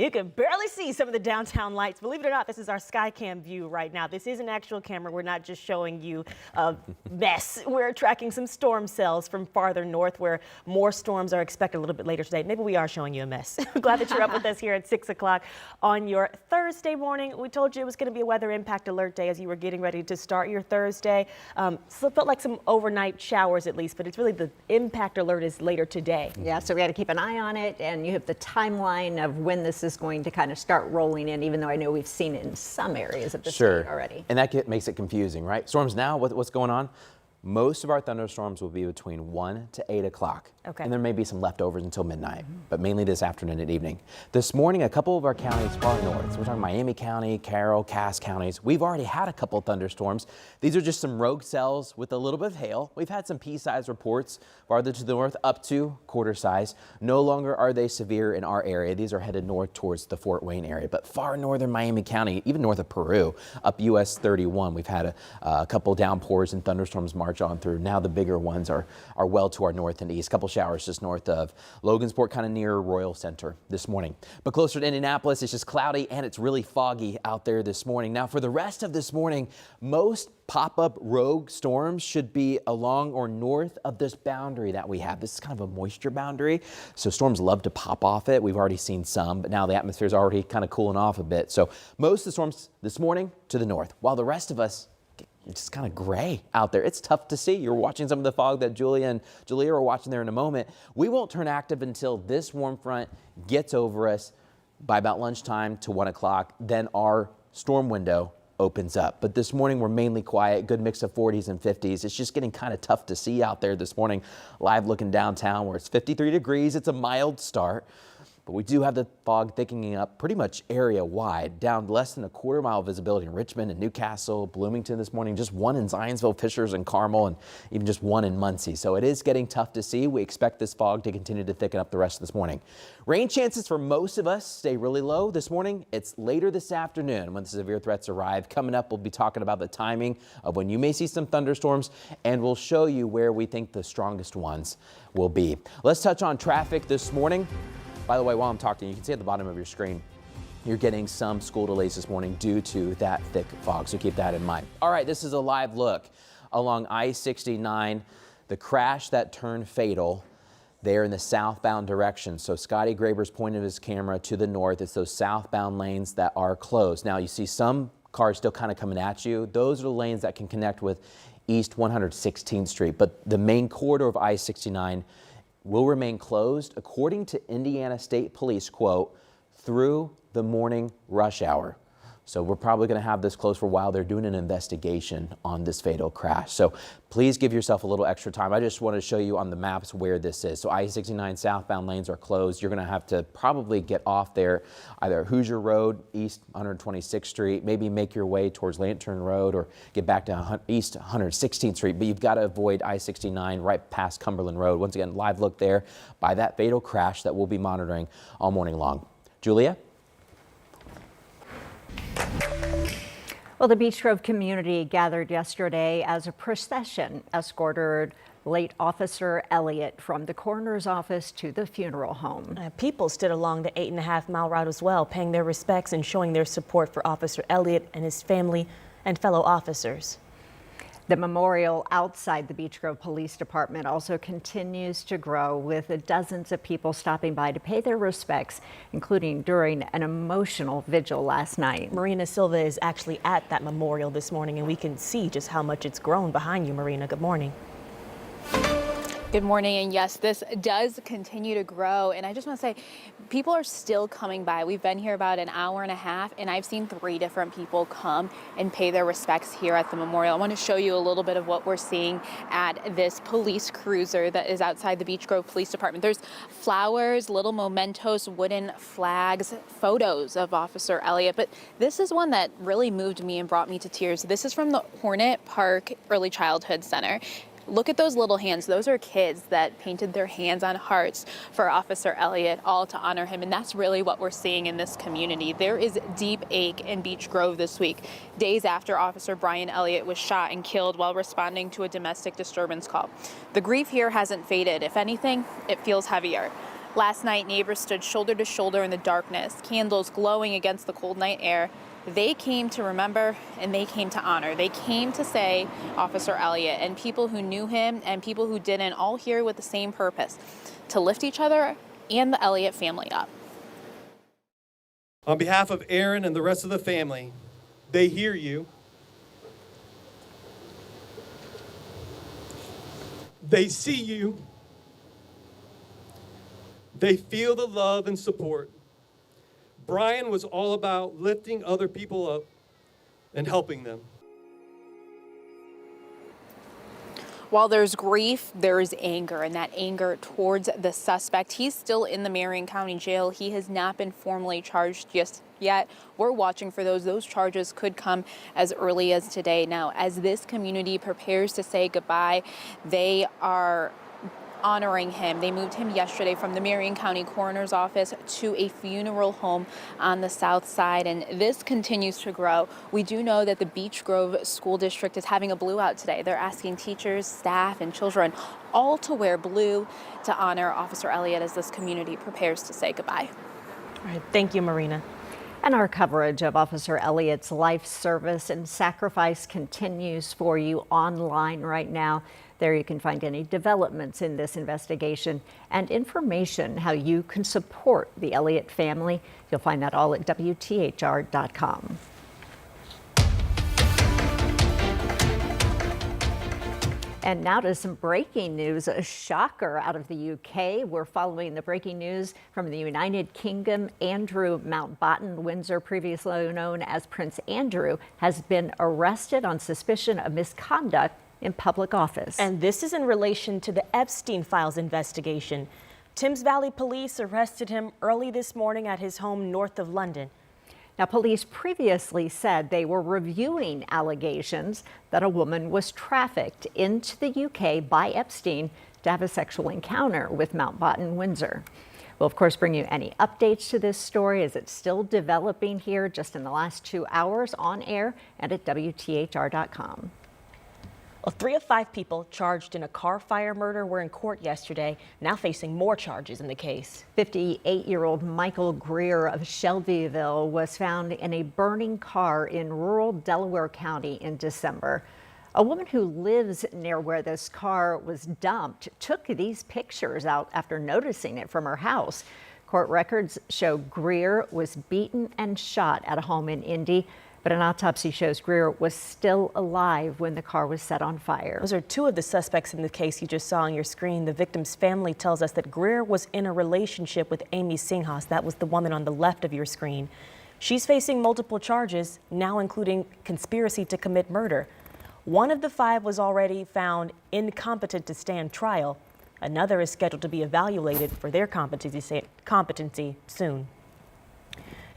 You can barely see some of the downtown lights. Believe it or not, this is our Skycam view right now. This is an actual camera. We're not just showing you a mess. We're tracking some storm cells from farther north where more storms are expected a little bit later today. Maybe we are showing you a mess. Glad that you're up with us here at 6 o'clock on your Thursday morning. We told you it was going to be a weather impact alert day as you were getting ready to start your Thursday. So it felt like some overnight showers at least, but it's really the impact alert is later today. Yeah, so we got to keep an eye on it, and you have the timeline of when this is going to kind of start rolling in, even though I know we've seen it in some areas of the state already. And that makes it confusing, right? Storms now, what's going on? Most of our thunderstorms will be between 1 to 8 o'clock. Okay. And there may be some leftovers until midnight, but mainly this afternoon and evening. This morning, a couple of our counties far north, so we're talking Miami County, Carroll, Cass counties, we've already had a couple of thunderstorms. These are just some rogue cells with a little bit of hail. We've had some pea-sized reports farther to the north up to quarter size. No longer are they severe in our area. These are headed north towards the Fort Wayne area, but far northern Miami County, even north of Peru, up US 31, we've had a couple downpours and thunderstorms march on through. Now the bigger ones are well to our north and east. A couple showers just north of Logansport, kind of near Royal Center this morning. But closer to Indianapolis, it's just cloudy and it's really foggy out there this morning. Now for the rest of this morning, most pop-up rogue storms should be along or north of this boundary that we have. This is kind of a moisture boundary, so storms love to pop off it. We've already seen some, but now the atmosphere is already kind of cooling off a bit. So most of the storms this morning to the north, while the rest of us, it's just kind of gray out there. It's tough to see. You're watching some of the fog that Julia and Julia are watching there in a moment. We won't turn active until this warm front gets over us by about lunchtime to 1 o'clock. Then our storm window opens up. But this morning we're mainly quiet, good mix of 40s and 50s. It's just getting kind of tough to see out there this morning. Live looking downtown where it's 53 degrees. It's a mild start. But we do have the fog thickening up pretty much area wide, down less than a quarter-mile visibility in Richmond and Newcastle, Bloomington this morning, just one in Zionsville, Fishers, and Carmel, and even just one in Muncie. So it is getting tough to see. We expect this fog to continue to thicken up the rest of this morning. Rain chances for most of us stay really low this morning. It's later this afternoon when the severe threats arrive. Coming up, we'll be talking about the timing of when you may see some thunderstorms, and we'll show you where we think the strongest ones will be. Let's touch on traffic this morning. By the way, while I'm talking, you can see at the bottom of your screen, you're getting some school delays this morning due to that thick fog, so keep that in mind. All right, this is a live look along I-69, the crash that turned fatal there in the southbound direction. So Scotty Graber's pointed his camera to the north. It's those southbound lanes that are closed. Now you see some cars still kind of coming at you. Those are the lanes that can connect with East 116th Street, but the main corridor of I-69 will remain closed, according to Indiana State Police, quote, through the morning rush hour. So we're probably going to have this closed for a while. They're doing an investigation on this fatal crash. So please give yourself a little extra time. I just want to show you on the maps where this is. So I-69 southbound lanes are closed. You're going to have to probably get off there, either Hoosier Road, East 126th Street, maybe make your way towards Lantern Road or get back to East 116th Street. But you've got to avoid I-69 right past Cumberland Road. Once again, live look there by that fatal crash that we'll be monitoring all morning long. Julia? Well, the Beech Grove community gathered yesterday as a procession escorted late Officer Elliot from the coroner's office to the funeral home. People stood along the 8.5-mile route as well, paying their respects and showing their support for Officer Elliot and his family and fellow officers. The memorial outside the Beech Grove Police Department also continues to grow, with dozens of people stopping by to pay their respects, including during an emotional vigil last night. Marina Silva is actually at that memorial this morning, and we can see just how much it's grown behind you, Marina. Good morning. Good morning, and yes, this does continue to grow, and I just want to say people are still coming by. We've been here about an hour and a half, and I've seen 3 different people come and pay their respects here at the memorial. I want to show you a little bit of what we're seeing at this police cruiser that is outside the Beech Grove Police Department. There's flowers, little mementos, wooden flags, photos of Officer Elliot, but this is one that really moved me and brought me to tears. This is from the Hornet Park Early Childhood Center. Look at those little hands. Those are kids that painted their hands on hearts for Officer Elliot, all to honor him. And that's really what we're seeing in this community. There is deep ache in Beech Grove this week, days after Officer Brian Elliott was shot and killed while responding to a domestic disturbance call. The grief here hasn't faded. If anything, it feels heavier. Last night, neighbors stood shoulder to shoulder in the darkness, candles glowing against the cold night air. They came to remember and they came to honor. They came to say Officer Elliot, and people who knew him and people who didn't, all here with the same purpose, to lift each other and the Elliot family up. On behalf of Aaron and the rest of the family, they hear you. They see you. They feel the love and support. Brian was all about lifting other people up and helping them. While there's grief, there is anger, and that anger towards the suspect. He's still in the Marion County Jail. He has not been formally charged just yet. We're watching for those. Those charges could come as early as today. Now, as this community prepares to say goodbye, they are honoring him. They moved him yesterday from the Marion County Coroner's Office to a funeral home on the south side, and this continues to grow. We do know that the Beech Grove School District is having a blue out today. They're asking teachers, staff, and children all to wear blue to honor Officer Elliot as this community prepares to say goodbye. All right, thank you, Marina. And our coverage of Officer Elliott's life service and sacrifice continues for you online right now. There you can find any developments in this investigation and information how you can support the Elliot family. You'll find that all at WTHR.com. And now to some breaking news. A shocker out of the UK. We're following the breaking news from the United Kingdom. Andrew Mountbatten Windsor, previously known as Prince Andrew, has been arrested on suspicion of misconduct in public office. And this is in relation to the Epstein Files investigation. Thames Valley Police arrested him early this morning at his home north of London. Now, police previously said they were reviewing allegations that a woman was trafficked into the UK by Epstein to have a sexual encounter with Mountbatten Windsor. We'll, of course, bring you any updates to this story as it's still developing here just in the last 2 hours on air and at WTHR.com. Well, 3 of 5 people charged in a car fire murder were in court yesterday, now facing more charges in the case. 58-year-old Michael Greer of Shelbyville was found in a burning car in rural Delaware County in December. A woman who lives near where this car was dumped took these pictures out after noticing it from her house. Court records show Greer was beaten and shot at a home in Indy, but an autopsy shows Greer was still alive when the car was set on fire. Those are 2 of the suspects in the case you just saw on your screen. The victim's family tells us that Greer was in a relationship with Amy Singhas. That was the woman on the left of your screen. She's facing multiple charges, now including conspiracy to commit murder. 1 of the 5 was already found incompetent to stand trial. Another is scheduled to be evaluated for their competency soon.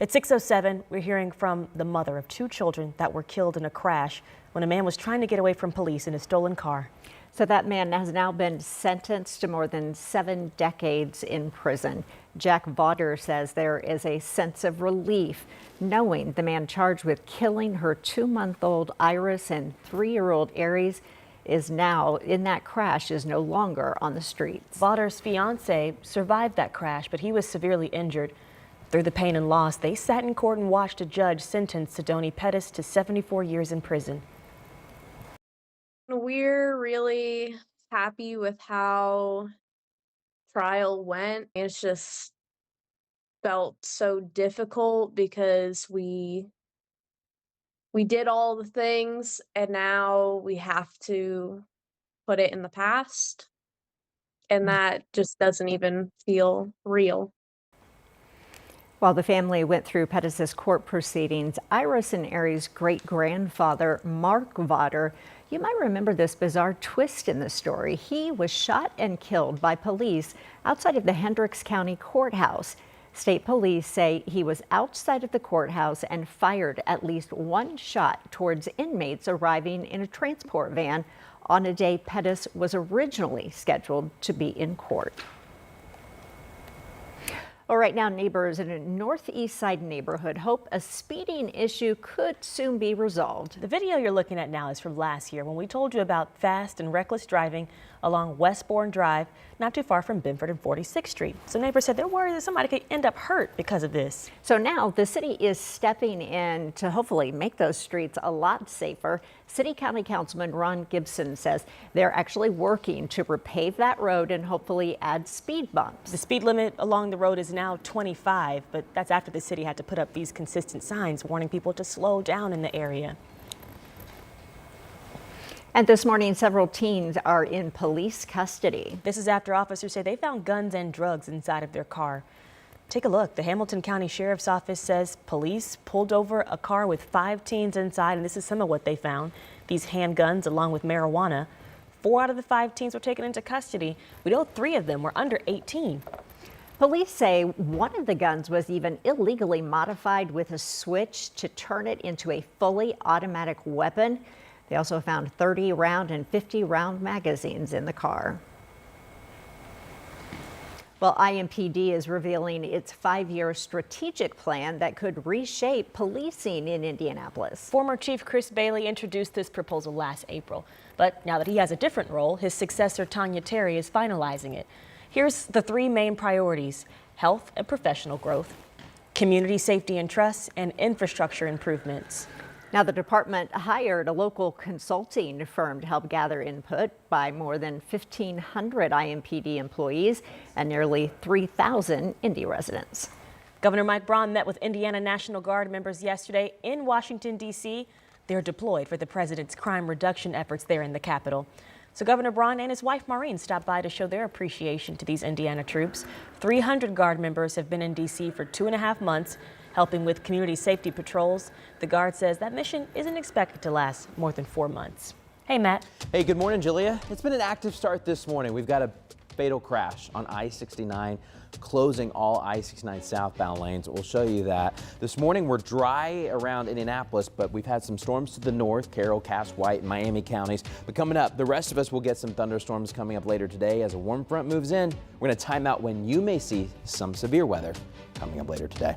At 6:07, we're hearing from the mother of 2 children that were killed in a crash when a man was trying to get away from police in a stolen car. So that man has now been sentenced to more than 7 decades in prison. Jack Vauder says there is a sense of relief knowing the man charged with killing her 2-month-old Iris and 3-year-old Aries is now in that crash, is no longer on the streets. Vauder's fiance survived that crash, but he was severely injured. Through the pain and loss, they sat in court and watched a judge sentence Sidoni Pettis to 74 years in prison. We're really happy with how trial went. It's just felt so difficult because we did all the things and now we have to put it in the past, and that just doesn't even feel real. While the family went through Pettis' court proceedings, Iris and Aries' great-grandfather, Mark Vauder, you might remember this bizarre twist in the story. He was shot and killed by police outside of the Hendricks County Courthouse. State police say he was outside of the courthouse and fired at least 1 shot towards inmates arriving in a transport van on a day Pettis was originally scheduled to be in court. Well, right now, neighbors in a northeast side neighborhood hope a speeding issue could soon be resolved. The video you're looking at now is from last year when we told you about fast and reckless driving along Westbourne Drive, not too far from Benford and 46th Street. So neighbors said they're worried that somebody could end up hurt because of this. So now the city is stepping in to hopefully make those streets a lot safer. City County Councilman Ron Gibson says they're actually working to repave that road and hopefully add speed bumps. The speed limit along the road is now 25, but that's after the city had to put up these consistent signs warning people to slow down in the area. And this morning, several teens are in police custody. This is after officers say they found guns and drugs inside of their car. Take a look. The Hamilton County Sheriff's Office says police pulled over a car with 5 teens inside, and this is some of what they found. These handguns along with marijuana. 4 out of the 5 teens were taken into custody. We know 3 of them were under 18. Police say one of the guns was even illegally modified with a switch to turn it into a fully automatic weapon. They also found 30 round and 50 round magazines in the car. Well, IMPD is revealing its 5-year strategic plan that could reshape policing in Indianapolis. Former Chief Chris Bailey introduced this proposal last April, but now that he has a different role, his successor Tanya Terry is finalizing it. Here's the 3 main priorities: health and professional growth, community safety and trust, and infrastructure improvements. Now, the department hired a local consulting firm to help gather input by more than 1,500 IMPD employees and nearly 3,000 Indy residents. Governor Mike Braun met with Indiana National Guard members yesterday in Washington, D.C. They're deployed for the president's crime reduction efforts there in the Capitol. So Governor Braun and his wife Maureen stopped by to show their appreciation to these Indiana troops. 300 Guard members have been in D.C. for 2.5 months, helping with community safety patrols. The Guard says that mission isn't expected to last more than 4 months. Hey, Matt. Hey, good morning, Julia. It's been an active start this morning. We've got a fatal crash on I-69, closing all I-69 southbound lanes. We'll show you that. This morning, we're dry around Indianapolis, but we've had some storms to the north, Carroll, Cass, White, and Miami counties. But coming up, the rest of us will get some thunderstorms coming up later today as a warm front moves in. We're going to time out when you may see some severe weather coming up later today.